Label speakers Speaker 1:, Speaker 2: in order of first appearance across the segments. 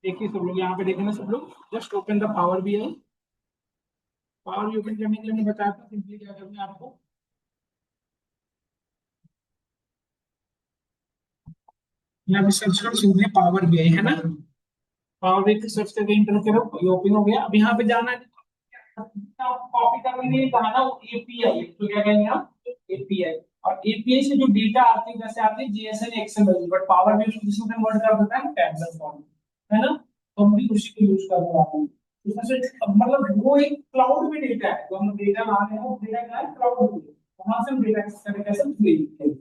Speaker 1: देखिए सब लोग यहाँ पे देखें ना, सब लोग just open the power BI। Power भी ओपन करने के लिए मैं बताया था सिंपली क्या करना है आपको। यहाँ पे सर्च करो सिंपली पावर BI, है ना। पावर BI के सर्च करके इंटर करो, ये ओपन हो गया। अब यहाँ पे जाना है, कॉपी करने के लिए कहा ना वो एपीआई, तो क्या कहेंगे आप, एपीआई। और एपीआई से जो डेटा आती है जैसे आती है GSN XML, but power BI उसको किसमें कन्वर्ट कर देता है, टैबुलर फॉर्म, है ना। तो हम भी उसी को यूज करने वाले हैं। इसमें से मतलब वो एक क्लाउड में डेटा है, तो हम डेटा ला रहे हैं वो डेटा क्या है, क्लाउड में। वहां से हम डेटा एक्सेस करके कैसे भेजते हैं।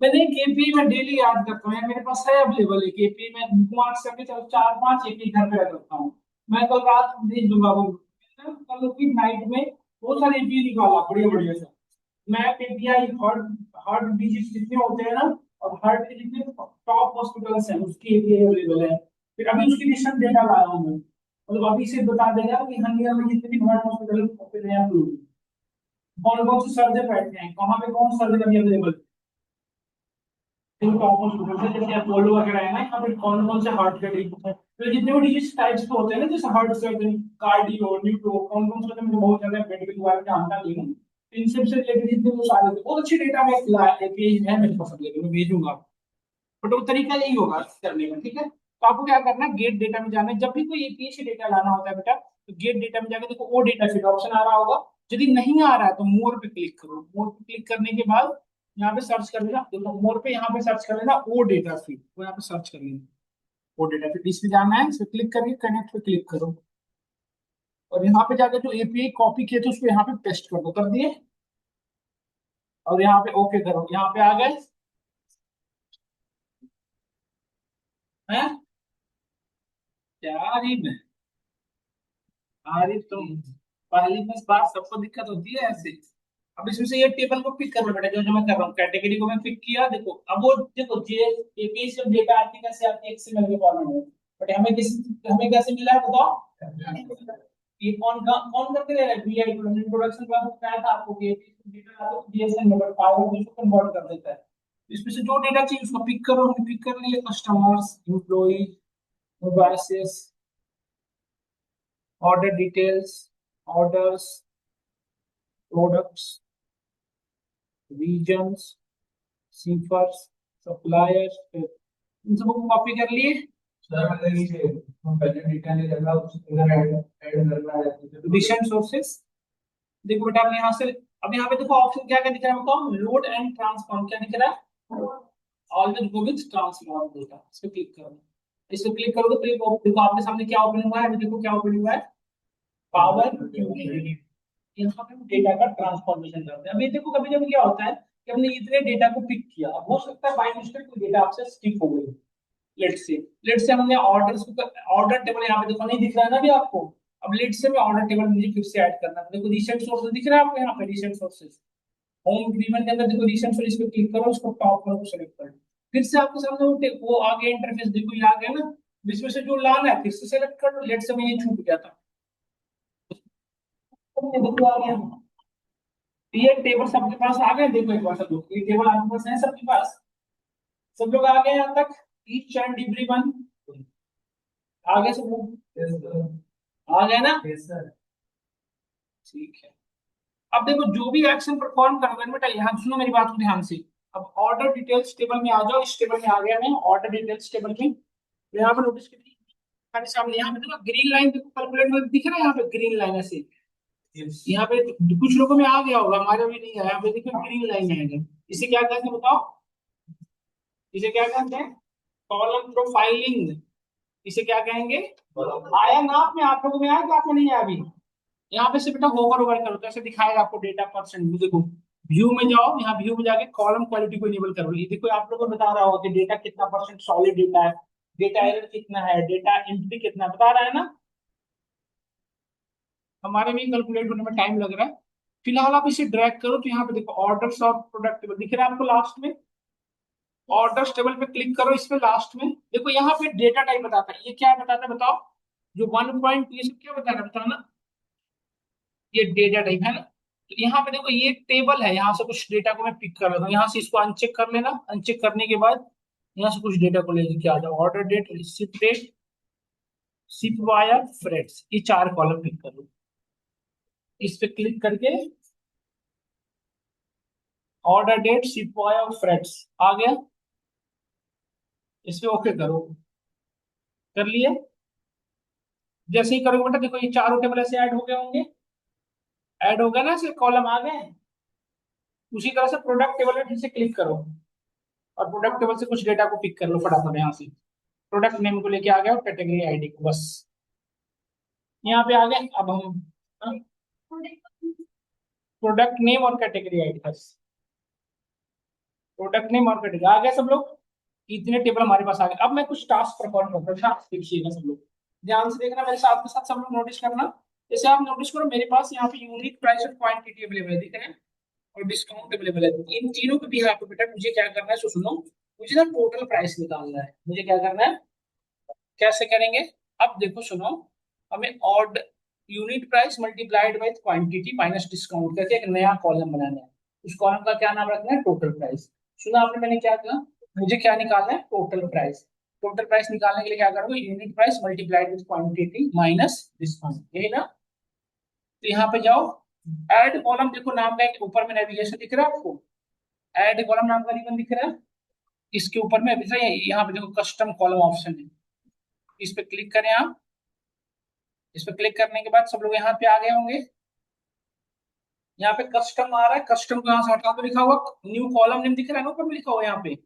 Speaker 1: मैंने केपीआई में डेली याद करता हूँ, मेरे पास है अवेलेबल है केपीआई में, बुकमार्क करके चलो 4-5 एक घर पे रख रखता हूँ। मैं कल रात भेज दूंगा वो, कल की नाइट में बहुत सारे एपीआई निकाला बढ़िया बढ़िया सा। मैं एपीआई हार्ट डिजीज जितने होते हैं ना, और हार्ट के जितने टॉप हॉस्पिटल्स हैं उसकी एपीआई अवेलेबल है। फिर अभी उसकी रिसेंट डेटा लाया हूँ मैं, मतलब अभी से बता देगा कि हंडिया में जितने भी हार्ट हॉस्पिटल ओपन है, कौन कौन से सर्जन बैठते हैं, कहाँ पे कौन सर्जन अभी अवेलेबल है। टॉप हॉस्पिटल से जैसे अपोलो वगैरह है ना, यहाँ पे कौन कौन से हार्ट के ट्रीटमेंट है, तो जितने भी डिजीज टाइप्स के होते हैं ना, जैसे हार्ट सर्जन, कार्डियो, न्यूरो, कौन कौन से होते हैं, मुझे बहुत ज्यादा मेडिकल के बारे में जानता नहीं हूँ। इन सब से रिलेटेड जितने वो सारे बहुत अच्छी डेटा में पेज है मेरे पास, अवेलेबल मैं भेजूंगा। बट वो तरीका यही होगा करने का, ठीक है। तो आपको क्या करना है, गेट डेटा में जाना है। जब भी कोई एपीआई से डेटा लाना होता है बेटा, तो गेट डेटा में जाकर देखो वो डेटा फिट ऑप्शन आ रहा होगा। यदि नहीं आ रहा है तो मोर पे क्लिक करो। मोर पे क्लिक करने के बाद यहाँ पे सर्च कर लेना, देखो मोर पे यहाँ पे सर्च कर लेना ओ डेटा फिट, वो यहाँ पे सर्च कर लेना ओ डेटा फिट। इसमें जाना है, इस पे क्लिक करके कनेक्ट पे क्लिक करो, और यहाँ पे जाकर जो एपीआई कॉपी किए थे उसको यहाँ पे पेस्ट कर दो, कर दिए। और यहाँ पे ओके करो, यहाँ पे आ गए हैं। यार ये अरे तुम पहली बस बात, सबको दिक्कत होती है ऐसे। अब इसमें से ये टेबल को पिक करना बेटा, जो जो मैं कर रहा हूँ कैटेगरी को मैं पिक किया। देखो अब वो देखो जे एपीआई से डेटा आती है कैसे आती है, एक्सएमएल के फॉर्मेट में। बट हमें कैसे मिला है बताओ। ये कौन करके दे रहा है, बीआई को इंट्रोडक्शन क्लास में बताया था आपको कि डेटा आता है जीएसएन में, बट पावर भी उसको कन्वर्ट कर देता है। इसमें से जो डेटा चाहिए उसको पिक करो, हमने पिक कर लिए customers, employee, devices, order details, orders, products, regions, shippers, suppliers, इन सबको कॉपी कर लिए। रिसेंट सोर्सेस, देखो बेटा अब यहाँ से, अब यहाँ पे देखो ऑप्शन क्या क्या दिख रहा है बताओ, लोड एंड ट्रांसफॉर्म क्या दिख रहा है, always go with transform data. इस पे क्लिक करो, इस पे क्लिक करोगे तो देखो आपके सामने क्या ओपन हुआ है, अभी देखो क्या ओपन हुआ है, पावर क्यूरी। यहाँ पे डेटा का ट्रांसफॉर्मेशन करते हैं। अब ये देखो कभी कभी क्या होता है कि हमने इतने डेटा को पिक किया, अब हो सकता है बाय मिस्टेक कोई डेटा आपसे स्किप हो गई। लेट्स से हमने ऑर्डर्स को, ऑर्डर टेबल यहाँ पे देखो नहीं दिख रहा है ना अभी आपको। अब लेट्स से मैं ऑर्डर टेबल मुझे फिर से ऐड करना है, देखो रिसेंट सोर्सेज दिख रहा है आपको यहाँ पे, रिसेंट सोर्सेज होम एग्रीमेंट के अंदर देखो रिसेंट सोर्स, इस पे क्लिक करो, उसको टॉप करो, सेलेक्ट करो। फिर से आपके सामने वो आ गया इंटरफेस, देखो ये आ गया ना। इसमें से जो लाना है फिर से सेलेक्ट कर लो, लेट्स से मैं ये छूट गया था, तो ये देखो आ गया। ये टेबल सबके पास आ गए, देखो एक बार सब लोग, ये टेबल आपके पास है सबके पास, सब लोग आ गए यहाँ तक, ईच एंड एवरी वन आ गए सब लोग, आ गए ना, ठीक है। अब देखो जो भी एक्शन परफॉर्म करोगे ना बेटा, यहाँ सुनो मेरी बात को ध्यान से। अब ऑर्डर डिटेल्स टेबल में आ जाओ, इस टेबल में आ गया मैं ऑर्डर डिटेल्स टेबल में। यहाँ पर नोटिस करिए हमारे सामने, यहाँ पे देखो ग्रीन लाइन, देखो कैलकुलेट में दिख रहा है यहाँ पे ग्रीन लाइन ऐसे। यहाँ पे कुछ लोगों में आ गया होगा, हमारे भी नहीं आया, यहाँ पे देखो ग्रीन लाइन आएगा। इसे क्या कहते हैं बताओ, इसे क्या कहते हैं, कॉलम प्रोफाइलिंग। इसे क्या कहेंगे, आया ना आप में, आप लोगों में आया कि आपको नहीं आया अभी। यहाँ पे से बेटा होवर ओवर करो तो ऐसे दिखाएगा आपको डेटा परसेंट। देखो व्यू में जाओ, यहाँ व्यू में जाके कॉलम क्वालिटी को इनेबल करो, ये देखो आप लोगों को बता रहा होगा कि डेटा कितना परसेंट सॉलिड डेटा है, डेटा एरर कितना है, डेटा एंट्री कितना बता रहा है ना। हमारे में कैलकुलेट होने में टाइम लग रहा है। फिलहाल आप इसे ड्रैग करो तो यहाँ पे देखो ऑर्डर्स और प्रोडक्ट दिख रहा है आपको लास्ट में। ऑर्डर्स टेबल पे क्लिक करो, इसमें लास्ट में देखो यहाँ पे डेटा टाइप बताता है, ये क्या बताता है बताओ, जो 1 पॉइंट ये सब क्या बता रहा है बताओ ना, ये डेटा टाइप है ना। तो यहाँ पे देखो ये टेबल है, यहाँ से कुछ डेटा को मैं पिक कर लेता हूँ, यहाँ से इसको अनचेक कर लेना, अनचेक करने के बाद यहाँ से कुछ डेटा को लेके आ जाओ, order date, receipt date, ship via freights, ये 4 कॉलम पिक कर लो। इस पे क्लिक करके order date ship via freights आ गया, इस पे ओके करो। कर लिए? जैसे ही करोगे बेटा देखो ये चारों टेबल ऐसे ऐड हो गए होंगे, ऐड हो गया ना, ऐसे कॉलम आ गए। उसी तरह से प्रोडक्ट टेबल में फिर से क्लिक करो और प्रोडक्ट टेबल से कुछ डेटा को पिक कर लो फटाफट यहाँ से। प्रोडक्ट नेम को लेके आ गया और कैटेगरी आईडी को, बस यहाँ पे आ गए। अब हम प्रोडक्ट नेम और कैटेगरी आईडी, बस प्रोडक्ट नेम और कैटेगरी आ गए सब लोग। इतने टेबल हमारे पास आ गए। अब मैं कुछ टास्क परफॉर्म करता हूँ, टास्क देखिएगा सब लोग, ध्यान से देखना, मेरे साथ के साथ सब लोग नोटिस करना। जैसे आप नोटिस करो मेरे पास यहाँ पे यूनिक प्राइस और क्वांटिटी अवेलेबल है, दिख रहे हैं, और डिस्काउंट अवेलेबल है। इन तीनों के भी यहाँ पे बेटा मुझे क्या करना है, सो सुनो, मुझे ना टोटल प्राइस निकालना है। मुझे क्या करना है, कैसे करेंगे? अब देखो सुनो, हमें odd unit price multiplied by quantity minus discount करके एक नया कॉलम बनाना है। उस कॉलम का क्या नाम रखना है, टोटल प्राइस। सुना आपने मैंने क्या कहा? मुझे क्या निकालना है, टोटल प्राइस। टोटल प्राइस निकालने के लिए क्या करोगे, unit price multiplied with quantity minus discount, यही ना। तो यहाँ पे जाओ, ऐड कॉलम, देखो नाम का एक ऊपर में नेविगेशन दिख रहा है आपको, ऐड कॉलम नाम का रिबन दिख रहा है। इसके ऊपर में अभी यहाँ पे देखो कस्टम कॉलम ऑप्शन है, इस पे क्लिक करें आप। इस पे क्लिक करने के बाद सब लोग यहाँ पे आ गए होंगे। यहाँ पे कस्टम आ रहा है, कस्टम को यहाँ से हटा दो, लिखा हुआ न्यू कॉलम नेम दिख रहा है ना ऊपर में लिखा हुआ यहाँ पे,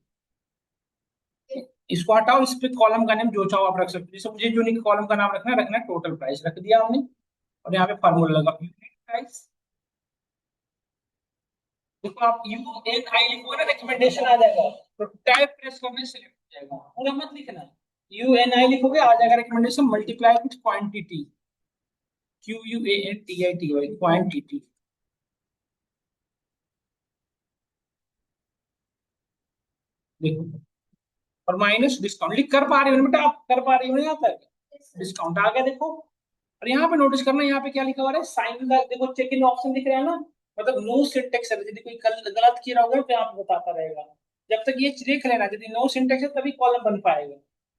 Speaker 1: इसको हटाओ। इस पे कॉलम का नेम जो चाहो आप रख सकते हो, जैसे मुझे यूनिक कॉलम का नाम रखना है टोटल प्राइस, रख दिया हमने। और यहाँ पे फार्मूला लगा यूनिट प्राइस। देखो आप UNI लिखोगे ना, रिकमेंडेशन आ जाएगा, तो टाइप प्रेस करने से सिलेक्ट हो जाएगा, पूरा मत लिखना। UNI लिखोगे आ जाएगा recommendation multiply with quantity, QUANTITY quantity. देखो, और माइनस डिस्काउंट, लिख कर पा रहे हो ना बेटा, आप कर पा रही हो ना यहाँ तक, डिस्काउंट आ गया देखो। और यहाँ पे नोटिस करना, यहाँ पे क्या लिखा हुआ है, साइन का देखो चेक इन ऑप्शन दिख रहा है ना, मतलब नो सिंटेक्स है, यदि कोई गलत किया होगा तो यहाँ पे बताता रहेगा। जब तक ये देख लेना, यदि नो सिंटेक्स है तभी कॉलम बन पाएगा।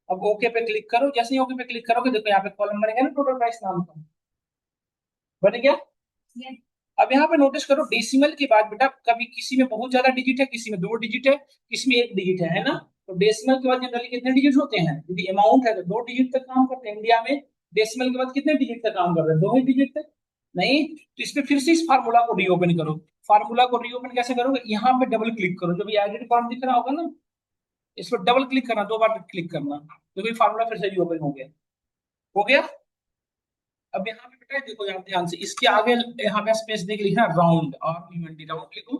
Speaker 1: अब ओके पे क्लिक करो, जैसे ही ओके पे क्लिक करोगे देखो यहाँ पे कॉलम बनेगा ना टोटल प्राइस नाम का, बन गया। अब यहाँ पे नोटिस करो डेसिमल के बाद बेटा कभी किसी में बहुत ज्यादा डिजिट है, किसी में 2 डिजिट है, किसी में 1 डिजिट है ना। तो डेसिमल के बाद जनरली कितने डिजिट होते हैं, यदि अमाउंट है तो 2 डिजिट तक काम करते हैं इंडिया में। डेसिमल के बाद कितने डिजिट तक काम कर रहे हैं, 2 ही डिजिट तक। नहीं तो इस पे फिर से इस फार्मूला को रीओपन करो। फार्मूला को रीओपन कैसे करोगे, यहाँ पे डबल क्लिक करो, जब ये एडिट फॉर्म दिख रहा होगा ना, इस पर डबल क्लिक करना, 2 बार क्लिक करना, तो फार्मूला फिर से रीओपन हो गया। हो गया। अब यहाँ पे बेटा देखो, यहाँ ध्यान से इसके आगे यहाँ पे स्पेस देख लिखना राउंड, और इवेंटी राउंड लिखो।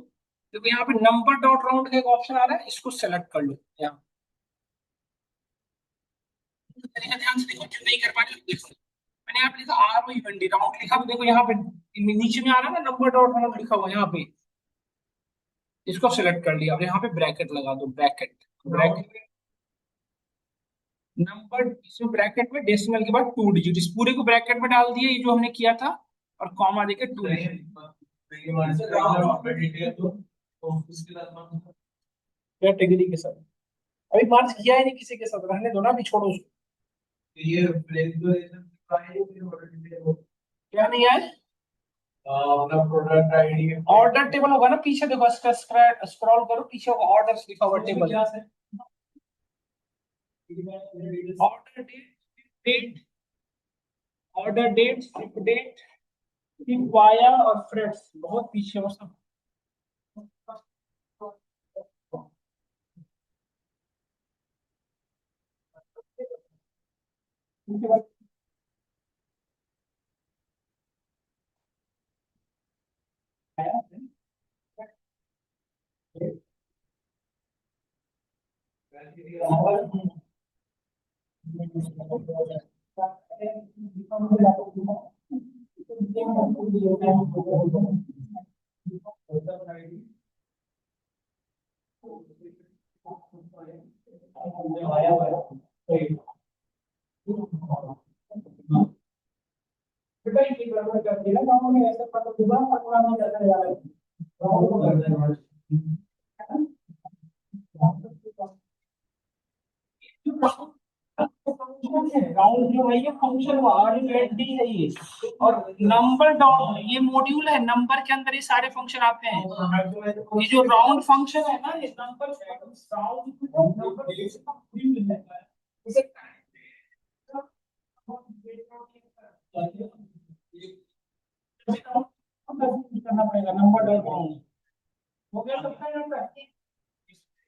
Speaker 1: देखो यहाँ पे नंबर डॉट राउंड का एक ऑप्शन आ रहा है, इसको सेलेक्ट कर लो। यहाँ तरीका ध्यान से देखो, जो नहीं कर पा रहे हो देखो, मैंने यहाँ पे लिखा आर इवेंटी राउंड लिखा, तो देखो यहाँ पे नीचे में आ रहा है ना नंबर डॉट राउंड लिखा हुआ यहाँ पे, इसको सेलेक्ट कर लिया। और यहाँ पे ब्रैकेट लगा दो, ब्रैकेट, ब्रैकेट नंबर, इसमें ब्रैकेट में डेसिमल के बाद 2 डिजिट, इस पूरे को ब्रैकेट में डाल दिया, ये जो हमने किया था, और कॉमा देके 2 कैटेगरी के साथ। अभी मार्च किया है नहीं किसी के साथ, रहने दो ना, अभी छोड़ो उसको। ये क्या नहीं आए, अपना प्रोडक्ट आईडी ऑर्डर टेबल होगा ना पीछे, देखो स्क्रॉल करो पीछे होगा ऑर्डर्स लिखा हुआ table, order date, order date, ship date, ship via और फ्रेट्स बहुत पीछे हो सब। उनके बाद आया बेटा ये गड़बड़ कर दिया ना हम लोग, ऐसे पता दोबारा पकड़ा नहीं करने जा रहे राउंड राउंड जो है ये फंक्शन RULD है ये, और नंबर डॉट ये मॉड्यूल है, नंबर के अंदर ये सारे फंक्शन आते हैं। ये जो राउंड फंक्शन है ना, ये नंबर करना पड़ेगा, नंबर डॉट राउंड हो गया सबका नंबर।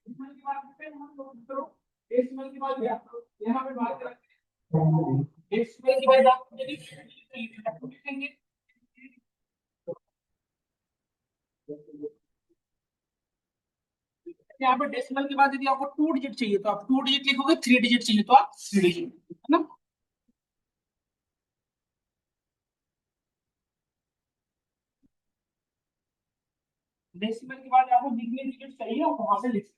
Speaker 1: डेसिमल की बात करते हैं हम लोग, करो डेसिमल की बात यहाँ पे बात करते हैं, डेसिमल की बात आप लिखेंगे। यहाँ पे डेसिमल के बाद यदि आपको 2 डिजिट चाहिए तो आप 2 डिजिट लिखोगे, 3 डिजिट चाहिए तो आप 3 डिजिट, है ना। डेसिमल के बाद आपको जितने डिजिट चाहिए आप वहां से लिख सकते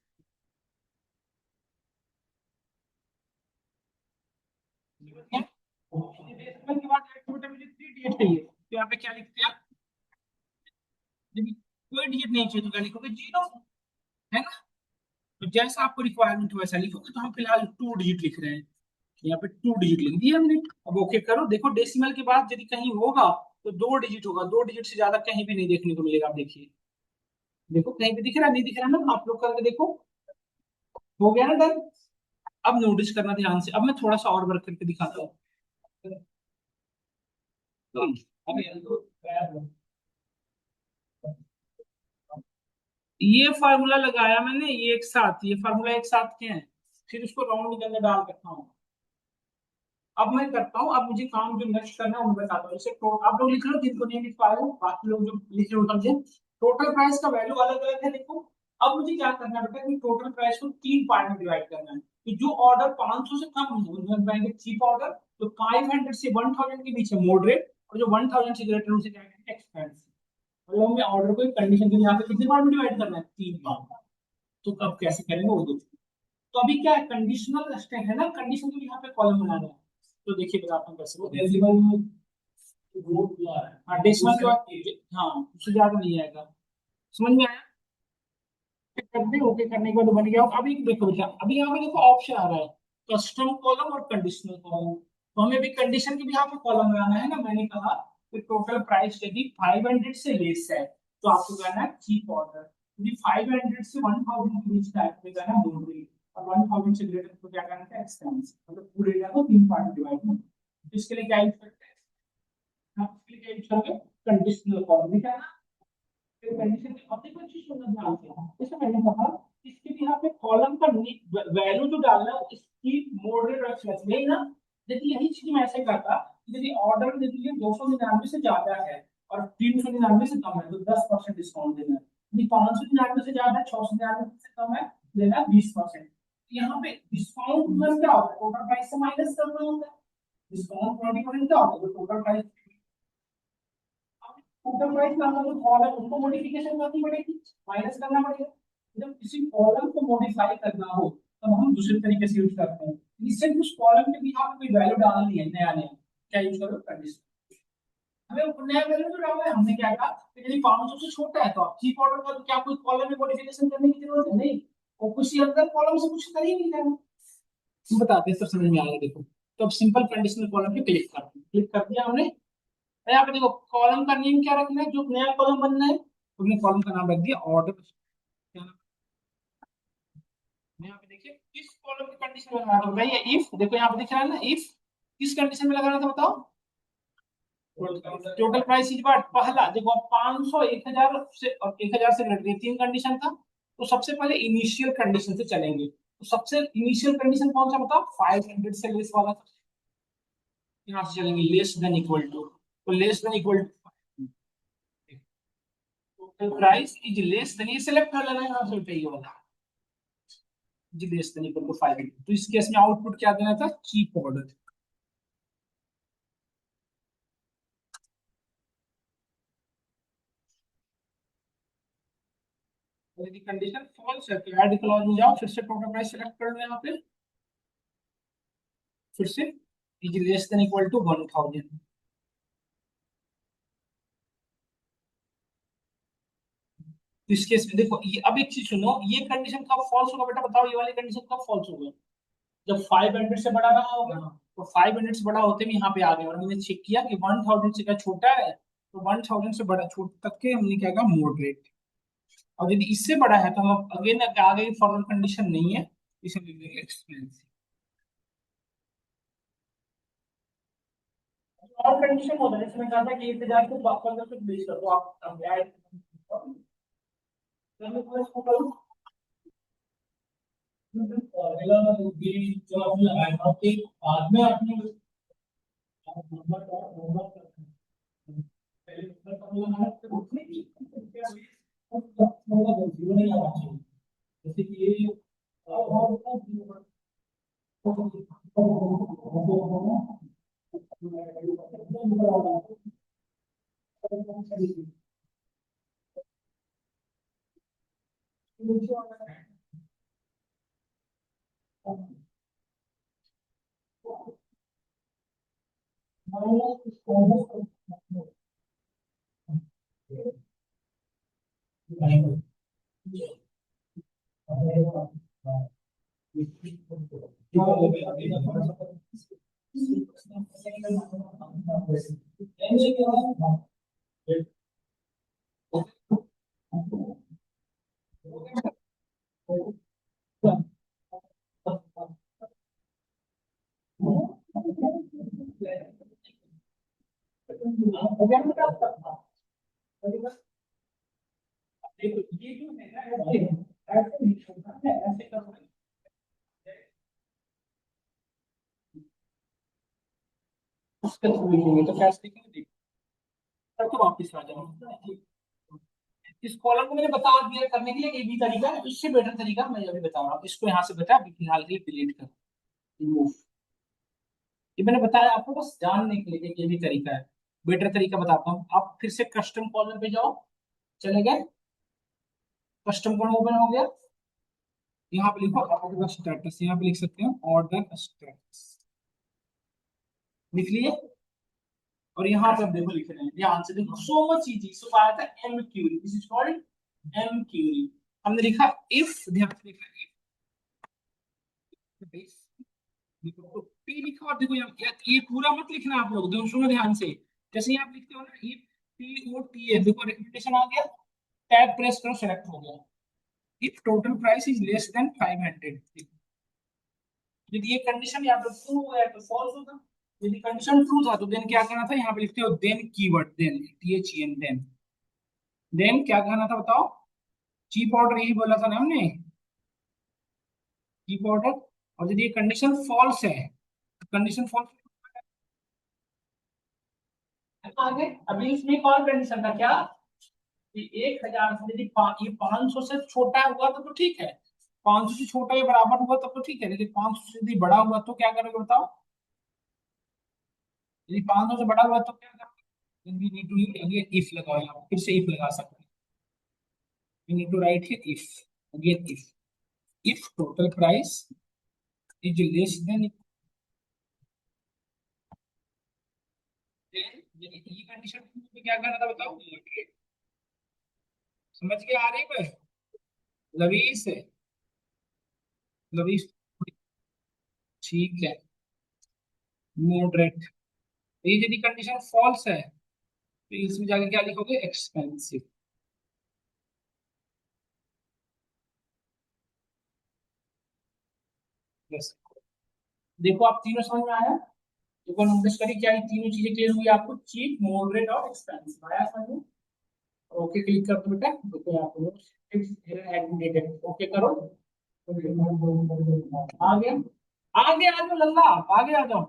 Speaker 1: हैं। डेसिमल के बाद छोटे मुझे 3 डिजिट चाहिए तो यहाँ पे क्या लिखते हैं, यदि कोई डिजिट नहीं चाहिए तो क्या लिखोगे, 0, है ना। तो जैसा आपको रिक्वायरमेंट हो वैसा लिखोगे, तो हम फिलहाल 2 डिजिट लिख रहे हैं, यहाँ पे 2 डिजिट लिख दिया हमने। अब ओके करो, देखो डेसिमल के बाद यदि कहीं होगा तो 2 डिजिट होगा, 2 डिजिट से ज्यादा कहीं भी नहीं देखने को मिलेगा। आप देखिए, देखो कहीं पे दिख रहा है, नहीं दिख रहा ना, आप लोग करके देखो। हो गया ना डन। अब नोटिस करना ध्यान से, अब मैं थोड़ा सा और वर्क करके दिखाता हूँ। ये फार्मूला लगाया मैंने, ये एक साथ, ये फार्मूला एक साथ के हैं, फिर उसको राउंड के अंदर डाल रखा हूँ। अब मैं करता हूँ, अब मुझे काम जो नेक्स्ट करना है वो बताता हूँ। जैसे आप लोग लिख लो, जिनको नहीं लिख पा रहे हो, बाकी लोग जो लिख रहे हो समझे। टोटल प्राइस का वैल्यू अलग अलग है, देखो। अब मुझे क्या करना है बेटा, कि टोटल प्राइस को 3 पार्ट में डिवाइड करना है। कि जो ऑर्डर 500 से कम है उन्हें बनाएंगे चीप ऑर्डर, तो 500 से 1000 के बीच है मॉडरेट, और जो 1000 से ग्रेटर उसे क्या कहेंगे, एक्सपेंसिव। मतलब हमें ऑर्डर को कंडीशन के यहाँ पे कितने पार्ट में डिवाइड करना है, 3 पार्ट। तो कब कैसे करेंगे वो देखो। तो अभी क्या है, कंडीशनल स्टेट है ना, कंडीशन के यहाँ पे कॉलम बनाना है। तो देखिए बताता हूँ कैसे, वो डेसिमल हाँ डेसिमल के बाद, हाँ उससे ज्यादा नहीं आएगा। समझ में आया। कर दे, ओके करने के बाद बन गया। अभी देखो बेटा, अभी यहाँ पे देखो ऑप्शन आ रहा है, कस्टम कॉलम और कंडीशनल कॉलम। तो हमें भी कंडीशन के भी यहाँ पे कॉलम लगाना है ना। मैंने कहा कि टोटल प्राइस यदि 500 से लेस है तो आपको करना है चीप ऑर्डर, यदि 500 से 1000 के बीच का है तो करना है मॉडरेट, और 1000 से ग्रेटर तो क्या करना है, एक्सपेंसिव। मतलब पूरे एरिया को 3 पार्ट में डिवाइड करना है। इसके लिए क्या यूज करते हैं, हम इसके लिए क्या यूज करेंगे, कंडीशनल कॉलम। ठीक है ना। फिर कंडीशन की अपनी कोई चीज सुनना ध्यान से, जैसे मैंने कहा, इसके भी यहाँ पे कॉलम का वैल्यू जो डालना है इसकी मॉडरेट और फ्लेक्स नहीं ना। देखिए यही चीज मैं ऐसे करता, यदि ऑर्डर देखिए 299 से ज्यादा है और 399 से कम है तो 10% डिस्काउंट देना है। यदि 599 से ज्यादा है, 699 से कम है, देना है 20%। यहाँ पे डिस्काउंट मतलब क्या होता है, टोटल प्राइस से माइनस करना होता है। डिस्काउंट 20% क्या होता है, टोटल प्राइस, टोटल प्राइस ना हो तो कॉलम उसको मॉडिफिकेशन करनी पड़ेगी, माइनस करना पड़ेगा। जब किसी कॉलम को मॉडिफाई करना हो तब हम दूसरे तरीके से यूज करते हैं। इससे उस कॉलम के भी आपको कोई वैल्यू डालनी है, नया नया क्या यूज करो, कंडीशन। हमें नया वैल्यू तो डालना है, हमने क्या कहा कि यदि 500 से छोटा है तो आप चीप ऑर्डर का, तो क्या कोई कॉलम में मॉडिफिकेशन करने की जरूरत है, नहीं। और कुछ अंदर कॉलम से कुछ कर ही नहीं रहे। हम बताते हैं, सब समझ में आएगा देखो। तो अब सिंपल कंडीशनल कॉलम पे क्लिक करते हैं, क्लिक कर दिया हमने। यहाँ पे देखो कॉलम का नेम क्या रखना है, जो नया कॉलम बनना है तुमने कॉलम का नाम रख दिया ऑर्डर। क्या नाम है यहाँ पे, देखिए किस कॉलम की कंडीशन में लगाना था भैया, इफ। देखो यहाँ पे दिख रहा है ना, इफ किस कंडीशन में लगाना था बताओ। टोटल प्राइस इज व्हाट, पहला देखो 500, 1000 से, और 1000 से ग्रेटर, ये 3 कंडीशन था। तो सबसे पहले इनिशियल कंडीशन से चलेंगे। तो सबसे इनिशियल कंडीशन कौन सा बताओ, 500 से लेस वाला था। यहाँ से चलेंगे लेस देन इक्वल टू, तो less than equal to total price is less than, ये सिलेक्ट कर लेना है यहाँ से ये वाला, जी लेस देन इक्वल टू 500। तो इस केस में आउटपुट क्या देना था, चीप ऑर्डर। यदि कंडीशन फॉल्स है तो ऐड क्लॉज में जाओ, फिर से टोटल प्राइस सेलेक्ट कर लो यहाँ पे, फिर से is less than equal to 1000। तो इस केस में देखो, ये अब एक चीज सुनो, ये कंडीशन कब फॉल्स होगा बेटा बताओ, ये वाली कंडीशन कब फॉल्स होगा, जब 500 से बड़ा रहा होगा। तो 500 से बड़ा होते भी यहाँ पे आ गए और हमने चेक किया कि 1000 से क्या छोटा है, तो 1000 से बड़ा छोट तक के हमने क्या कहा मॉडरेट। और यदि इससे बड़ा है तो हम अगेन आगे फर्दर कंडीशन नहीं है, इसे लिखेंगे एक्सपेंसिव। और कंडीशन होता है जिसमें कहा था कि 1000 को वापस अगर कुछ बेच कर, तो आप ऐड फॉर्मूला भी जो आपने लगाया था कि बाद में आपने नंबर का नंबर पहले नंबर का लगाया तो उसमें क्या मतलब जीरो नहीं आना चाहिए, जैसे कि ये ये जो है ना ऐसे नहीं होता है, ऐसे करो। उसके थ्रू लिखेंगे तो कैसे लिखेंगे देखो, तब तो वापस आ जाओ। इस कॉलम को मैंने बता दिया करने के लिए एक भी तरीका है, इससे बेटर तरीका मैं अभी बता रहा हूँ। इसको यहाँ से बता अभी फिलहाल के लिए डिलीट कर, रिमूव। ये मैंने बताया आपको बस जानने के लिए कि ये भी तरीका है। बेटर तरीका बताता हूँ, आप फिर से कस्टम कॉलम पे जाओ, चले गए, कस्टम कॉलम ओपन हो गया, यहाँ पे लिखो ऑर्डर स्टेटस, यहाँ पे लिख सकते हैं ऑर्डर स्टेटस, लिख लिए। और यहाँ पे आप देखो लिख रहे हैं, ध्यान से देखो, सो मच इजी। सो आया था M query, this is called M query. हमने लिखा इफ, ध्यान से लिखा इफ, देखो तो पी लिखा और देखो ये पूरा मत लिखना आप लोग, देखो सुनो ध्यान से। जैसे ही आप लिखते हो ना ये पी ओ टी है, देखो रिकमेंडेशन आ गया, टैब प्रेस करो, सेलेक्ट हो गया। If total price is less then 500, यदि ये कंडीशन यहाँ पे ट्रू हो गया तो फॉल्स होगा। यदि कंडीशन ट्रू था तो देन क्या करना था, यहाँ पे लिखते हो then keyword, then T H E N, then क्या कहना था बताओ, चीप ऑर्डर यही बोला था ना हमने, चीप ऑर्डर। और यदि ये कंडीशन फॉल्स है, कंडीशन फॉल्स आगे, अभी इसमें एक और कंडीशन था क्या, कि 1000 से यदि ये 500 से छोटा हुआ तो ठीक है, 500 से छोटा या बराबर हुआ तब तो ठीक है, लेकिन 500 से यदि बड़ा हुआ तो क्या करोगे बताओ, यदि 500 से बड़ा हुआ तो क्या करोगे, we need to again if लगाओ, यहाँ फिर से इफ लगा सकते हैं, we need to write here if, again if total price is less than, ये कंडीशन पे क्या करना था बताओ, समझ के आ रही है लवीस है, लवीस, ठीक है, मॉडरेट। ये यदि कंडीशन फॉल्स है तो इसमें जाके क्या लिखोगे, एक्सपेंसिव। यस, देखो आप तीनों समझ में आया, देखो नोटिस करिए क्या ये तीनों चीजें क्लियर हुई आपको, चीप मॉडरेट और एक्सपेंसिव आया समझ में। ओके क्लिक कर दो बेटा, देखो यहाँ पे एग्रीगेटेड ओके करो, आगे आगे आ जाओ लल्ला, आगे आ जाओ,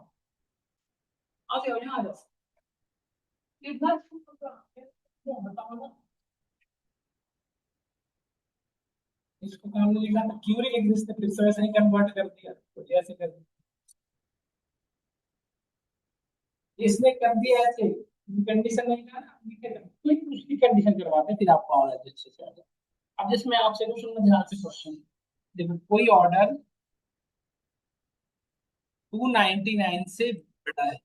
Speaker 1: आगे आओ, यहाँ आ जाओ, इतना बताओ ना। इसको काम नहीं लिखा था, क्यों नहीं लिख देते, फिर से वैसे ही कन्वर्ट कर दिया, कुछ ऐसे कर दिया, इसने कर दिया ऐसे, कंडीशन नहीं था ना, क्लिक उसकी कंडीशन करवाते हैं, फिर आपको और अच्छे से आ जाए। अब जिसमें आपसे कुछ सुनना ध्यान से क्वेश्चन, देखो कोई ऑर्डर 299 से बड़ा है,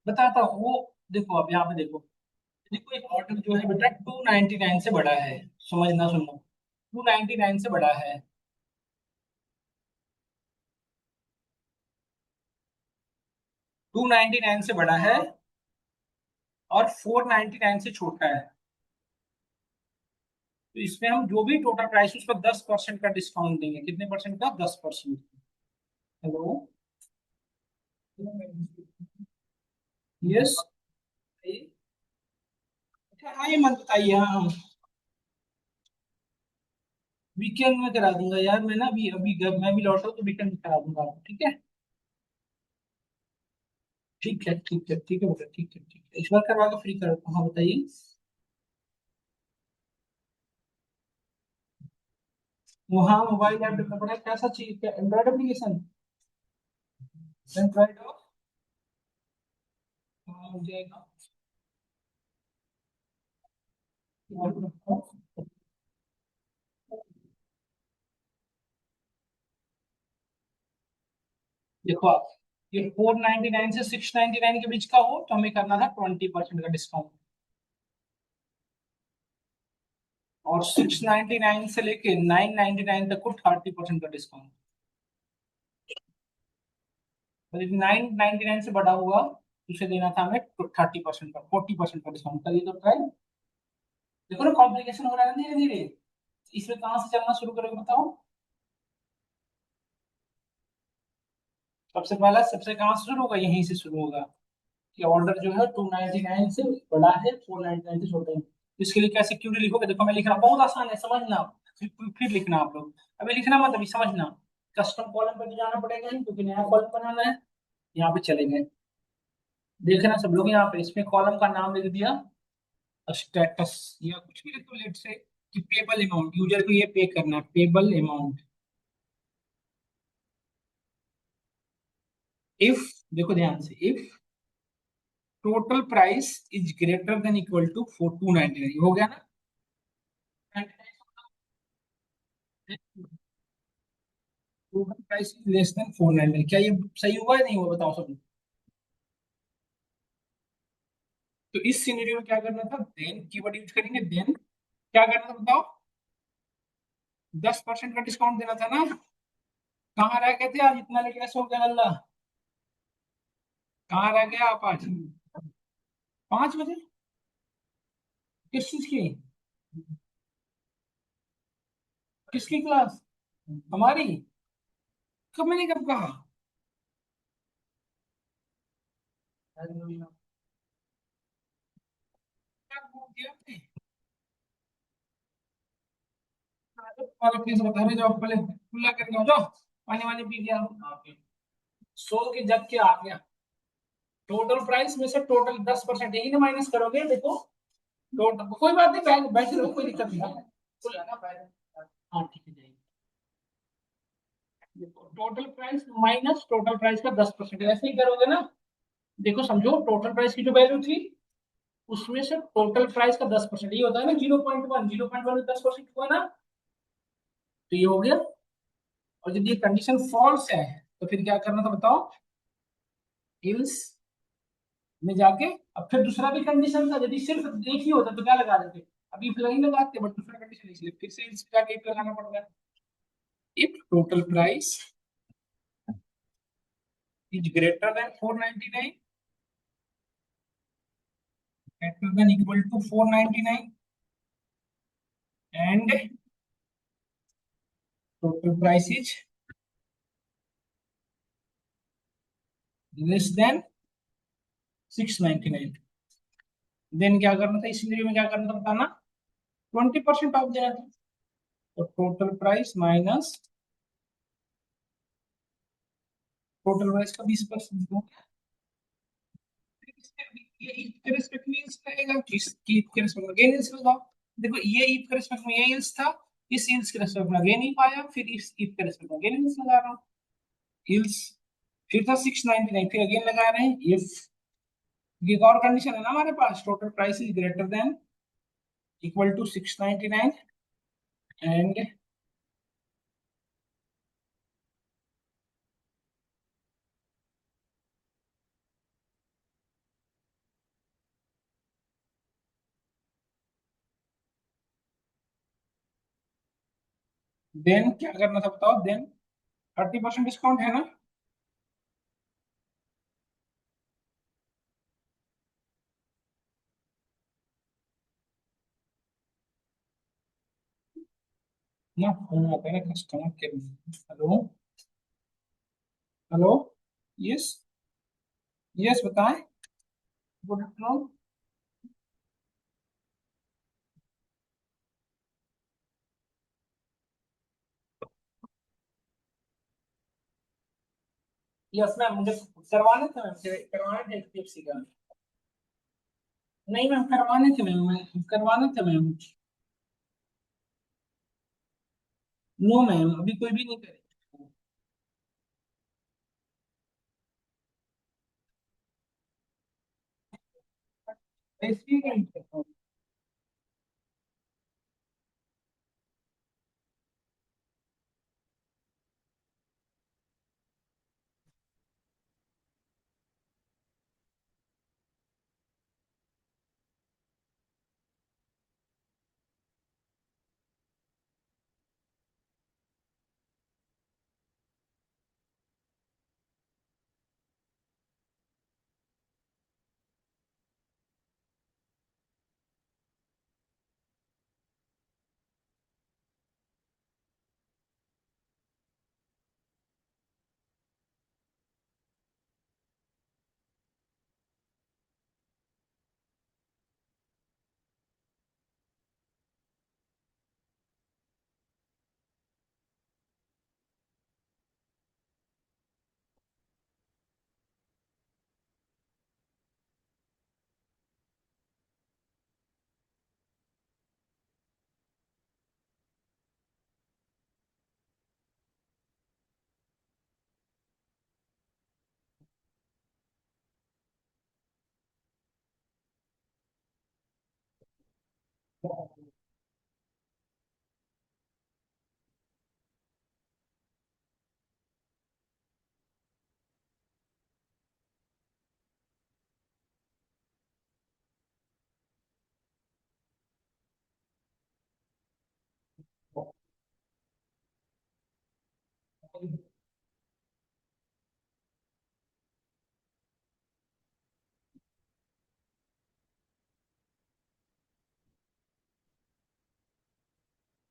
Speaker 1: बताता हूँ वो, देखो अब यहाँ पे देखो, देखो एक ऑर्डर जो है बेटा 299 से बड़ा है, समझना सुनो, 299 से बड़ा है, 299 से बड़ा है और 499 से छोटा है, तो इसमें हम जो भी टोटल प्राइस उसका 10% का डिस्काउंट देंगे। कितने परसेंट का? 10%। हेलो, यस, हाँ ये मत बताइए। हाँ, वीकेंड में करा दूंगा यार, मैं ना अभी अभी मैं भी लौटा हूँ तो वीकेंड में करा दूंगा, ठीक है। ठीक है ठीक है ठीक है बेटा, ठीक है ठीक है, इस बार करवा के फ्री कर देता हूँ। हाँ बताइए। वहाँ मोबाइल ऐप डेवलपर है, कैसा चाहिए? क्या एंड्रॉइड एप्लीकेशन? एंड्रॉइड हो? हाँ हो जाएगा। देखो आप, ये 499 से 699 के बीच का हो तो हमें करना था 20% का डिस्काउंट, और 699 से लेके 999 तक को 30% का डिस्काउंट। तो यदि 999 से बड़ा हुआ तो उसे देना था हमें 30% का, 40% का डिस्काउंट। करिए तो ट्राई। देखो ना कॉम्प्लिकेशन हो रहा है धीरे धीरे, इसमें कहाँ से चलना शुरू करोगे बताओ? सबसे पहला सबसे कहाँ से शुरू होगा? यहीं से शुरू होगा कि ऑर्डर जो है 299 से बड़ा है, 499 से छोटा है। इसके लिए कैसे क्यों लिखोगे? देखो मैं लिख रहा हूँ, बहुत आसान है, समझना। फिर लिखना आप लोग, अभी लिखना मत, अभी समझना। कस्टम कॉलम पे तो जाना पड़ेगा ही क्योंकि नया कॉलम बनाना है। यहाँ पे चलेंगे, देखना सब लोग, यहाँ पे इसमें कॉलम का नाम लिख दिया स्टेटस, या कुछ भी लिख दो लेट से, कि पेबल अमाउंट, यूजर को ये पे करना है, पेबल अमाउंट। इफ, देखो ध्यान से, if total price is greater than equal to 4299, हो गया ना? Total price is less than 499, क्या ये सही हुआ या नहीं हुआ बताओ सब लोग? तो इस सिनेरियो में क्या करना था? देन कीवर्ड यूज करेंगे, देन क्या करना था बताओ? 10% का डिस्काउंट देना था ना? कहाँ रह गए थे आज? इतना लेट कैसे हो गया अल्लाह? कहाँ रह गया आप आज? 5 बजे? किस चीज की? किसकी क्लास? हमारी? कब? मैंने कब कहा? क्या बोल दिया आपने? वाला प्लीज बता रहे जाओ, पहले खुला करके आओ, जाओ पानी वानी पी गया, सो के जग के आ गया। टोटल प्राइस में से टोटल 10% यही ना माइनस करोगे, देखो। टोटल कोई बात नहीं, बैठ बैठ रहो, कोई दिक्कत नहीं है। खुला ना बैठ। हाँ ठीक है, जाइए। देखो total price minus total price का 10%, ऐसे ही करोगे ना? देखो समझो, टोटल प्राइस की जो वैल्यू थी उसमें से टोटल प्राइस का 10%, ये होता है ना 0.1, 0.1 10% हुआ ना, तो ये हो गया। और यदि ये कंडीशन फॉल्स है तो फिर क्या करना था बताओ? इल्स में जाके, अब फिर दूसरा भी कंडीशन था, यदि सिर्फ एक ही होता तो क्या लगा देते? अभी फिर नहीं लगाते, बट दूसरा कंडीशन इसलिए फिर से इल्स जाके एक लगाना पड़ता है। If total price is greater then 499, greater than equal to 499, and total price is less than 699, then क्या करना था? इस सिनेरियो में क्या करना था बताना? 20% ऑफ देना था। तो total price minus total price का 20% दो। ये ईफ के रिस्पेक्ट में यील्ड्स रहेगा, इसकी ईफ के रिस्पेक्ट में गेन यील्ड्स लगाओ। देखो ये ईफ के रिस्पेक्ट में ये यील्ड्स था, इस यील्ड्स के रिस्पेक्ट में गेन नहीं पाया, फिर इस ईफ के रिस्पेक्ट में गेन यील्ड्स लगा रहा हूँ। यील्ड्स फिर था 699, फिर अगेन लगा रहे हैं इफ, एक और कंडीशन है ना हमारे पास, total price is greater than equal to 699, and then क्या करना था बताओ? देन 30% डिस्काउंट है ना? ना फोन आता है ना कस्टमर केयर में। हेलो। हेलो। यस। यस बताएं। Good afternoon. यस मैम, मुझे करवाने थे मैम, करवाने थे एचडीएफसी का। नहीं मैम, करवाने थे मैम, मैं करवाने थे मैम। नो मैम, अभी कोई भी नहीं करे। एसबीआई का इंटरेस्ट है।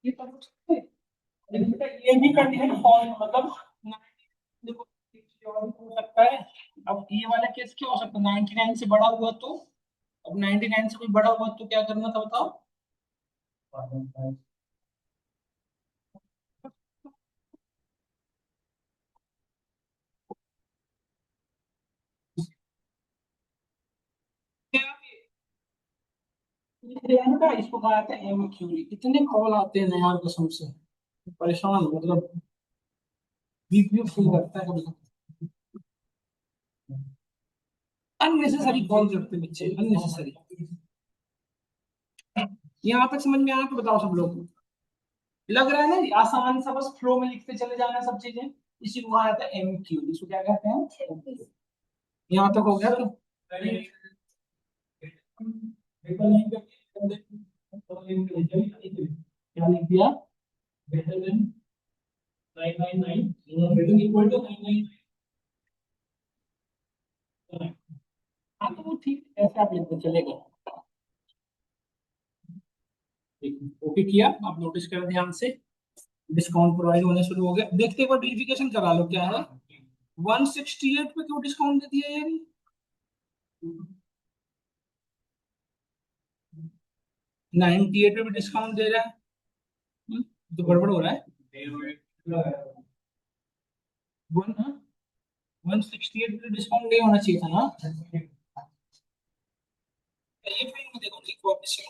Speaker 1: ये तो कुछ है। लेकिन बेटा ये भी कंडीशन फॉल मतलब 90 देखो, एक चीज और भी हो सकता है। अब ये वाला केस क्या हो सकता है, 99 से बड़ा हुआ तो? अब 99 से कोई बड़ा हुआ तो क्या करना था बताओ? क्या ये इसको कहा जाता है एमक्यूरी। इतने कॉल आते हैं ना यार कसम से, परेशान मतलब बीपीओ फील करता है कभी कभी। अननेसेसरी कॉल करते हैं बच्चे, अननेसेसरी। यहाँ तक समझ में आया तो बताओ सब लोग। लग रहा है ना आसान सा, बस फ्लो में लिखते चले जाना सब चीजें। इसी को कहा जाता है एमक्यू, इसको क्या कहते हैं? यहाँ तक हो गया तो क्या लिख दिया? Greater than 999 equal to 999। हाँ तो वो ठीक है, ऐसे आप लिखते चलेगा। ओके किया, आप नोटिस करें ध्यान से। डिस्काउंट प्रोवाइड होने शुरू हो गया, देखते एक बार वेरिफिकेशन करा लो क्या है। 168 पे क्यों डिस्काउंट दे दिया यार? 98 पे भी डिस्काउंट दे रहा है। तो गड़बड़ हो रहा है। वन 168 पे डिस्काउंट नहीं होना चाहिए था ना? ये फिर में देखो, देखो वापस से।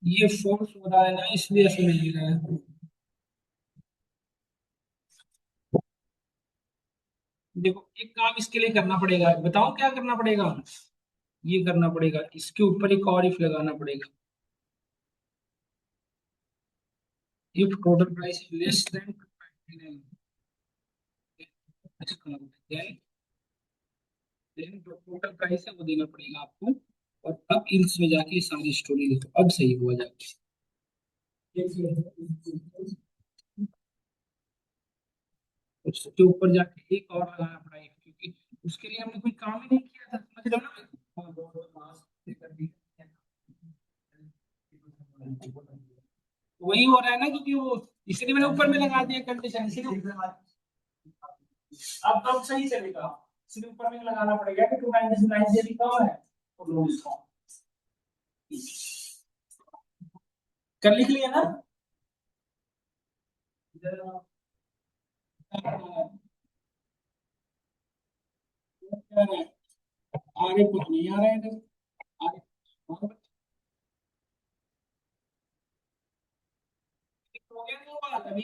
Speaker 1: ये फोर्स हो रहा है ना, इसलिए ऐसे मिल रहा है। देखो एक काम इसके लिए करना पड़ेगा, बताओ क्या करना पड़ेगा। ये करना पड़ेगा, इसके ऊपर एक और इफ लगाना पड़ेगा। If total price is less than 29, then जो टोटल प्राइस है वो देना पड़ेगा आपको। और अब इल्स में जाके सारी स्टोरी लिखो, अब सही हुआ जाके। उसके ऊपर जाके एक और लगाना पड़ेगा, क्योंकि उसके लिए हमने कोई काम ही नहीं किया था, समझ रहे हो ना? वही हो रहा है ना, क्योंकि वो इसलिए मैंने ऊपर में लगा दिया कंडीशन, इसीलिए अब सही चलेगा। इसलिए ऊपर में लगाना पड़ेगा कि 299 से भी कम है तो नो डिस्काउंट। कर लिख लिया ना? आगे कुछ नहीं आ रहा है इधर। आगे हो गया तो बात अभी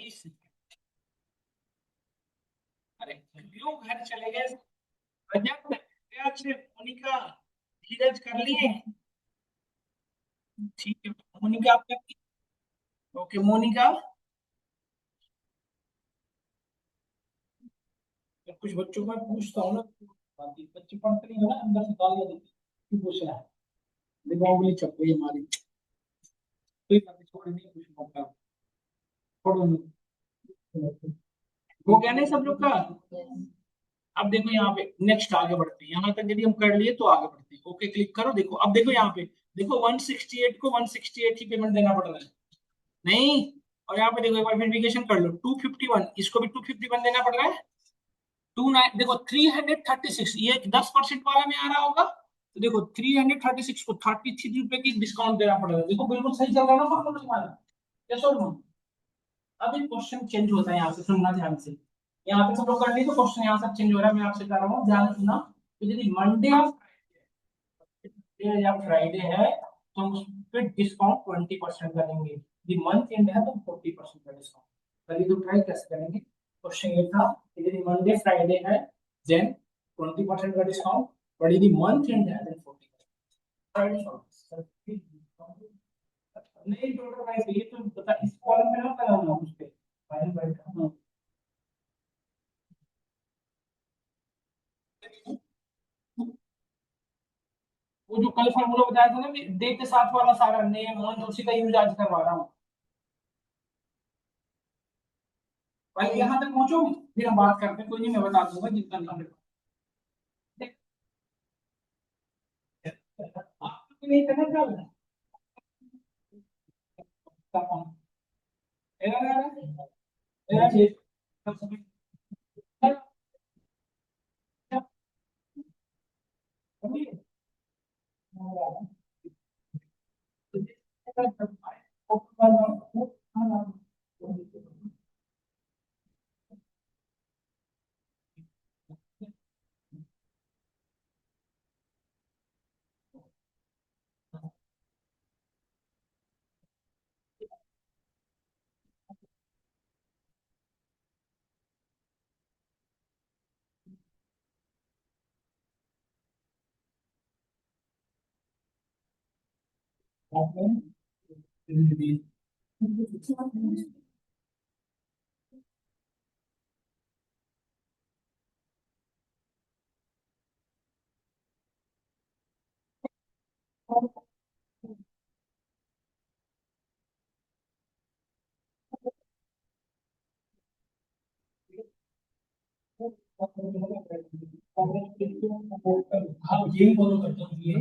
Speaker 1: अरे क्यों घर चले गए? रजत क्या से मोनिका धीरज कर लिए? ठीक है मोनिका आप कर ली? ओके मोनिका। मैं कुछ बच्चों को पूछता हूँ ना, बाकी बच्चे पढ़ते नहीं है ना, अंदर से गालियां देते हैं। क्यों पूछ रहा है? दिमाग वाली चप रही है हमारी। कोई बात नहीं, छोड़ नहीं कुछ मत। छोड़ो नहीं। हो गया नहीं सब लोग का? अब देखो यहाँ पे नेक्स्ट आगे बढ़ते हैं, यहाँ तक यदि हम कर लिए तो आगे बढ़ते हैं। ओके क्लिक करो, देखो अब देखो यहाँ पे, देखो 168 को 168 ही पेमेंट देना पड़ रहा है। नहीं, और यहाँ पे देखो एक बार वेरिफिकेशन कर लो, 251 इसको भी 251 देना पड़ रहा है। 29 देखो 336 ये 10% वाला में आ रहा होगा, तो देखो 336 को 33 रुपए की डिस्काउंट देना पड़ रहा है। देखो बिल्कुल सही चल रहा है ना फॉर्मूला तुम्हारा? यस और नो? अब एक क्वेश्चन चेंज होता है यहाँ से, सुनना ध्यान से। यहाँ पे सब लोग कर ली तो क्वेश्चन यहाँ से चेंज हो रहा है, मैं आपसे कर रहा हूँ ध्यान सुनना। तो यदि मंडे या फ्राइडे है तो हम उस पे डिस्काउंट 20% करेंगे। यदि मंथ एंड है तो 40% का डिस्काउंट। पहले तो ट्राई कैसे करेंगे? क्वेश्चन ये था कि यदि मंडे फ्राइडे है देन 20% का डिस्काउंट, और यदि मंथ एंड है देन 40%। नहीं टोटल प्राइस ये तो बता, इस कॉलम में ना लगाना उस पे फाइनल प्राइस। वो जो कल फार्मूला बताया था ना, डे के साथ वाला सारा नेम मंथ उसी का यूज आज करवा रहा हूँ। भाई यहाँ तक पहुंचोगे फिर हम बात करते हैं, कोई नहीं मैं बता दूंगा जितना नहीं। आपको नहीं करना क्या होगा? हाँ यही फॉलो करता हूँ, ये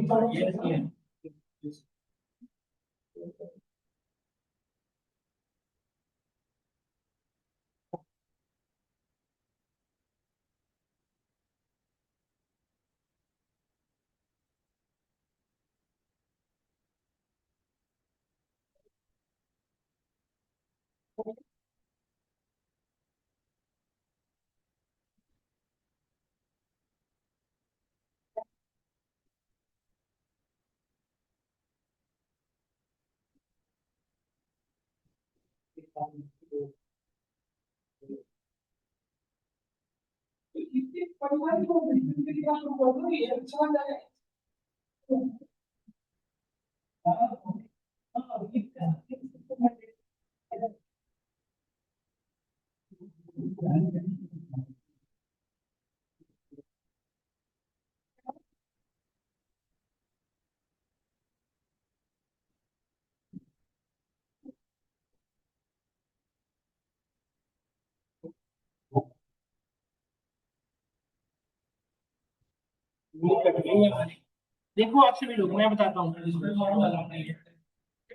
Speaker 1: देखो आपसे भी लोग मैं बताता हूँ।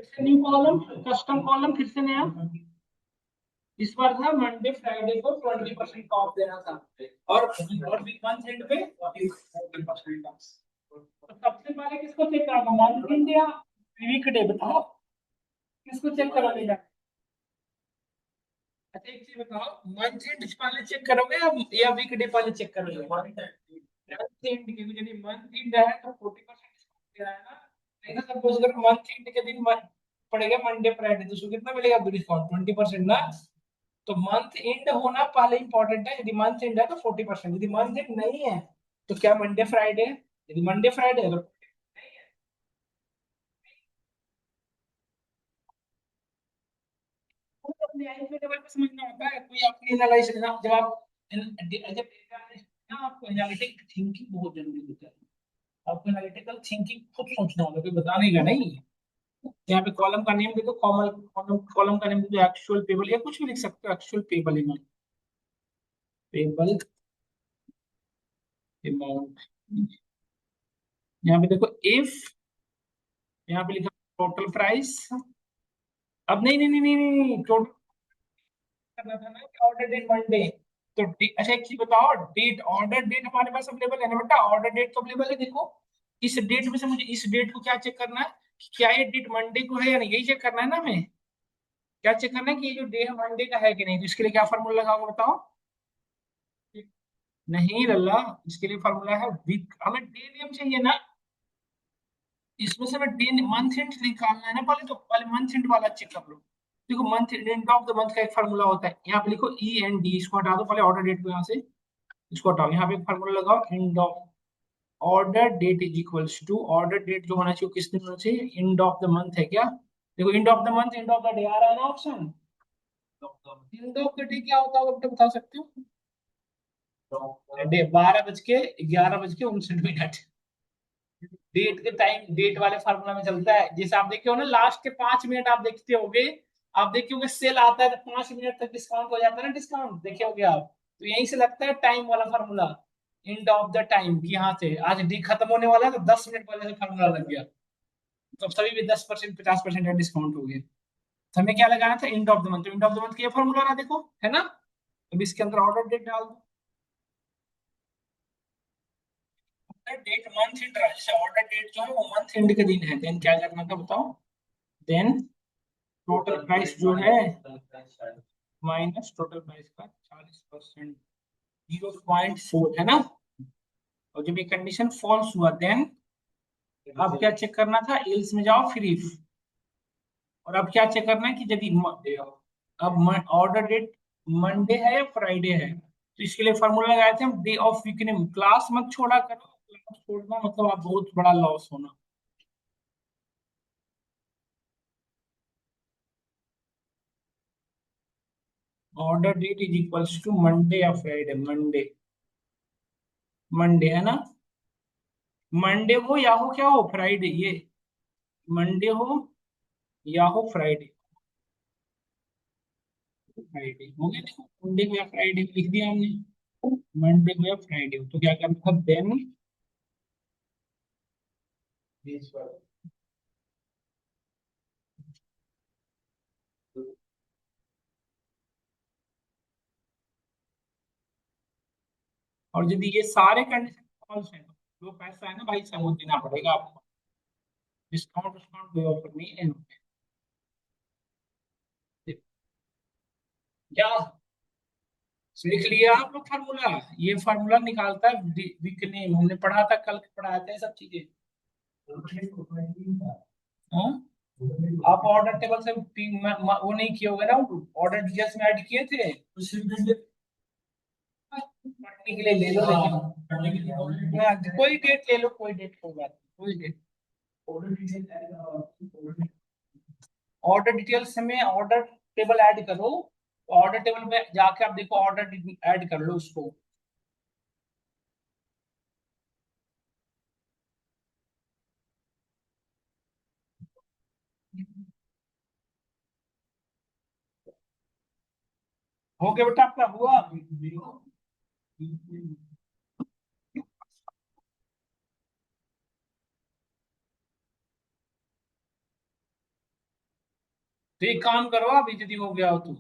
Speaker 1: फिर से न्यू कॉलम, कस्टम कॉलम, फिर से नया। इस बार था मंडे फ्राइडे को 20% ऑफ देना था, और वीक मंथ एंड पे 40% ऑफ। तो सबसे पहले किसको चेक करना, मंथ एंड या वीक डे, बताओ किसको चेक कराने? अच्छा एक चीज बताओ, मंथ एंड पहले चेक करोगे या वीक डे पहले चेक करोगे? मंथ एंड, क्योंकि यदि मंथ एंड है तो 40% डिस्काउंट दे रहा है ना। नहीं तो सपोज अगर मंथ एंड के दिन पड़ेगा मंडे फ्राइडे, तो उसको कितना मिलेगा डिस्काउंट? 20% ना। तो मंथ एंड होना पहले इंपॉर्टेंट है। यदि मंथ एंड है तो 40%, यदि मंथ एंड नहीं है तो क्या मंडे फ्राइडे? यदि मंडे फ्राइडे है तो नहीं है। वो तो अपने आई लेवल पे समझना होता है, कोई अपनी एनालाइज ना, जब आप जब ना, आपको एनालिटिक थिंकिंग बहुत जरूरी होता है। आपको एनालिटिकल थिंकिंग खुद सोचना होगा, कोई बताने का नहीं। यहाँ पे कॉलम का नेम देखो, कॉलम कॉलम का नेम देखो, एक्चुअल पेबल या कुछ भी लिख सकते हो, actual payable amount, payable amount. यहाँ पे देखो इफ, यहाँ पे लिखा टोटल प्राइस। अब नहीं नहीं नहीं नहीं नहीं, टोटल करना था ना कि ऑर्डर डेट मंडे। तो अच्छा एक चीज बताओ, डेट, ऑर्डर डेट हमारे पास अवेलेबल है ना बेटा? ऑर्डर डेट तो अवेलेबल है, देखो। इस डेट में से मुझे इस डेट को क्या चेक करना है कि क्या ये डेट मंडे को है या नहीं, यही चेक करना है ना हमें। क्या चेक करना है कि ये जो डे है मंडे का है कि नहीं, तो इसके लिए क्या फॉर्मूला लगाओगे बताओ? नहीं लल्ला, इसके लिए फॉर्मूला है वीक, हमें डे नेम चाहिए ना। इसमें से हमें डे मंथ एंड निकालना है ना पहले, तो पहले मंथ एंड वाला चेक कर लो। देखो month end of the month का एक फॉर्मूला होता है, यहाँ पे लिखो ई एन डी, इसको हटा दो पहले, ऑर्डर डेट को यहाँ से इसको हटाओ, यहाँ पे एक फॉर्मूला लगाओ, end of order date is equals to, order date जो होना चाहिए किस दिन होना चाहिए? एंड ऑफ द मंथ है क्या? देखो end of the month, end of the day आ रहा है ना option. End of the day क्या होता है बेटा, बता सकते हो? डे 12:11:59। डेट के टाइम, डेट वाले फार्मूला में चलता है, जैसे आप देखे हो ना, लास्ट के 5 मिनट आप देखते होगे, आप देखे होगे सेल आता है तो 5 मिनट तक डिस्काउंट हो जाता है ना, डिस्काउंट देखे होगे आप, तो यहीं से लगता है टाइम वाला formula. And of the time की, यहाँ से आज डी खत्म होने वाला है तो 10 मिनट पहले से फार्मूला लग गया, तो अब सभी भी 10% 50% का डिस्काउंट हो गया। तो हमें क्या लगाना था? And of the month, end of the month का ये फार्मूला ना, देखो है ना। अब इसके अंदर ऑर्डर डेट डाल दो, डेट मंथ एंड, जैसे ऑर्डर डेट जो है वो मंथ एंड के दिन है, देन क्या करना था बताओ? देन टोटल प्राइस जो है माइनस टोटल प्राइस का 40%, 0.4 है ना। और जब ये कंडीशन फॉल्स हुआ, देन अब क्या चेक करना था? एल्स में जाओ फिर इफ, और अब क्या चेक करना है कि यदि अब ऑर्डर डेट मंडे है या फ्राइडे है, तो इसके लिए फॉर्मूला लगाए थे हम, day of week name, class मत छोड़ा करो, क्लास छोड़ना मतलब आप बहुत बड़ा लॉस होना। Order date is equals to Monday या फ्राइडे, मंडे, मंडे है ना। मंडे हो या हो क्या हो, फ्राइडे, ये मंडे हो या हो फ्राइडे, फ्राइडे हो गया, देखो मंडे को या फ्राइडे को लिख दिया हमने, मंडे को या फ्राइडे को, तो क्या करना था देन, और यदि ये सारे कंडीशन फॉल्स है तो जो पैसा है ना भाई साहब वो देना पड़ेगा आपको, डिस्काउंट डिस्काउंट कोई ऑफर नहीं है। क्या लिख लिया आप लोग फार्मूला? ये फार्मूला निकालता है वीक नेम, हमने पढ़ा था, कल पढ़ाया था ये सब चीजें। हाँ? आप ऑर्डर टेबल से वो नहीं किए होगे ना, ऑर्डर डिटेल्स में ऐड किए थे, पढ़ने के लिए ले लो, लेकिन हाँ, कोई डेट ले लो, कोई डेट, कोई बात नहीं, कोई डेट। ऑर्डर डिटेल्स में ऑर्डर टेबल ऐड करो, ऑर्डर टेबल में जाके आप देखो, ऑर्डर ऐड कर लो उसको। हो गया बेटा आपका, हुआ? तो एक काम करो, अभी यदि हो गया हो तो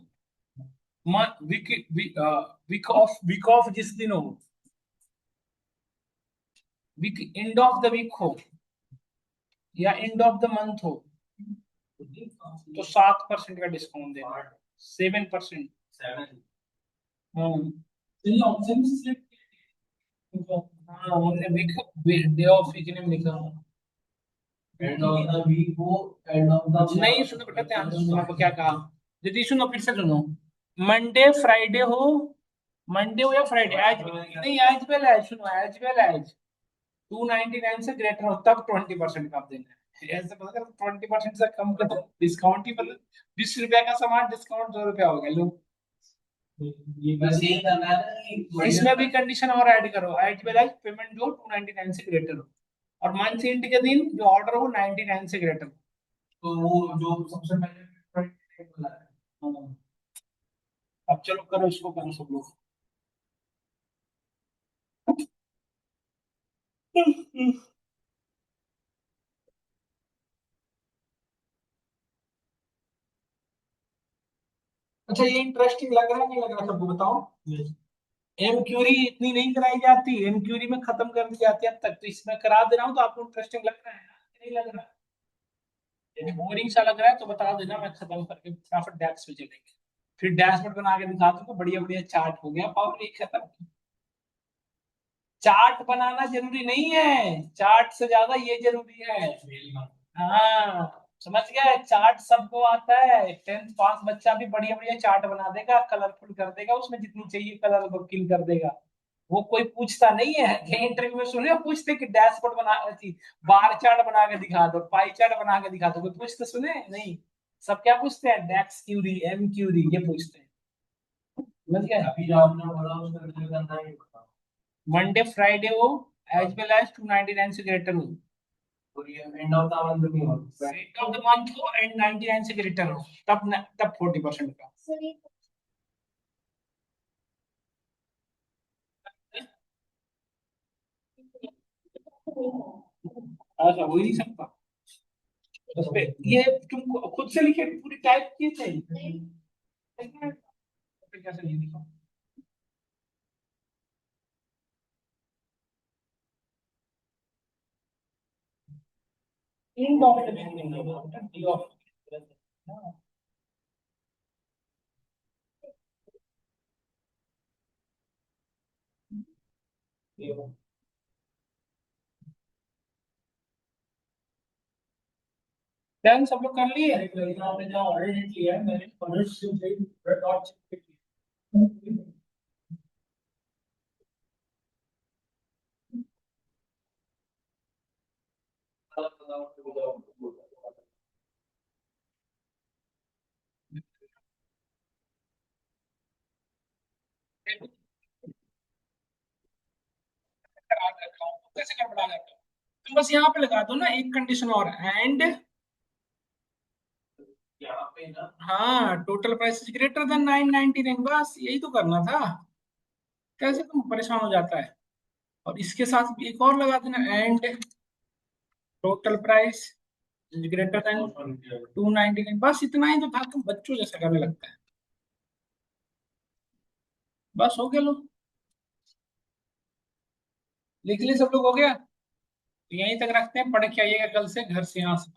Speaker 1: वीक, वीक ऑफ जिस दिन हो, week end of the week हो या एंड ऑफ द मंथ हो, तो 7% का डिस्काउंट देना, 7%। हाँ, चलिए ऑप्शन सिलेक्ट। हाँ, हमने वीक डे ऑफ वीक ने लिखा। एंड ऑफ द वीक हो, एंड ऑफ द नहीं, सुनो बेटा, ध्यान से सुनो, आपको क्या कहा। यदि सुनो, फिर से सुनो। मंडे फ्राइडे हो, मंडे हो या फ्राइडे, एज नहीं, एज वेल एज, सुनो, एज वेल एज 299 से ग्रेटर हो, तब 20% का आप देना है। ऐसे पता कर, 20% से कम का तो डिस्काउंट ही, मतलब 20 रुपया का सामान डिस्काउंट 2 रुपया हो गया, लो। ये बस यही करना है ना, इसमें भी कंडीशन और ऐड करो, एज वेल एज पेमेंट जो 299 से ग्रेटर हो, और मंथ एंड के दिन जो ऑर्डर हो 99 से ग्रेटर हो। तो वो जो सबसे पहले वाला है। हाँ। अब चलो करो, इसको करो सब लोग। अच्छा, ये इंटरेस्टिंग लग रहा है नहीं लग रहा, सबको बताओ। एम क्यूरी इतनी नहीं कराई जाती, एम क्यूरी में खत्म कर दी जाती है अब तक, तो इसमें करा दे रहा हूँ, तो आपको इंटरेस्टिंग लग रहा है ना? नहीं लग रहा? यदि बोरिंग सा लग रहा है तो बता देना, मैं खत्म करके फटाफट डैक्स पे चलेंगे। फिर डैशबोर्ड बना के दिखा दूंगा, बढ़िया बढ़िया चार्ट हो गया, पावर एक खत्म। चार्ट बनाना जरूरी नहीं है, चार्ट से ज्यादा ये जरूरी है। हाँ, समझ गए, चार्ट सबको आता है, 10th पास बच्चा भी बढ़िया बढ़िया चार्ट बना देगा, कलरफुल कर देगा, उसमें जितनी चाहिए कलर वो किल कर देगा। वो कोई पूछता नहीं है, ये इंटरव्यू में सुने पूछते कि डैशबोर्ड बना थी, बार चार्ट बना के दिखा दो, पाई चार्ट बना के दिखा दो, कोई पूछते सुने नहीं। सब क्या पूछते हैं, डैक्स क्यूरी, एम क्यूरी, ये पूछते हैं। समझ गए, अभी जो आपने बोला उसका रिजल्ट करना है, मंडे फ्राइडे हो, एज वेल एज 299 से ग्रेटर हो, और ये एंड ऑफ द मंथ भी हो, एंड ऑफ द मंथ हो एंड 99 से ग्रेटर हो, तब 40% का। अच्छा, हो ही नहीं सकता उस पे, ये तुम खुद से लिखे पूरी टाइप किए थे? कैसे नहीं लिखा? इन डॉक्यूमेंट नहीं है, डी ऑफ। डन, सब लोग कर लिए? आपने जो ऑलरेडी किया है, मैंने फर्स्ट से डॉट चेक किया। करा रखा हूँ, कैसे गड़बड़ा जाता है? तुम बस यहाँ पे लगा दो ना एक कंडीशन और, एंड यहाँ पे ना, हाँ, total price is greater than 999, बस यही तो करना था। कैसे तुम परेशान हो जाता है। और इसके साथ भी एक और लगा देना, and total price is greater then 299, बस इतना ही तो था, तुम बच्चों जैसा करने लगता है। बस हो गया, लो, लिख लिए सब लोग, हो गया। तो यहीं तक रखते हैं, पढ़ के आइएगा कल से घर से, यहाँ से।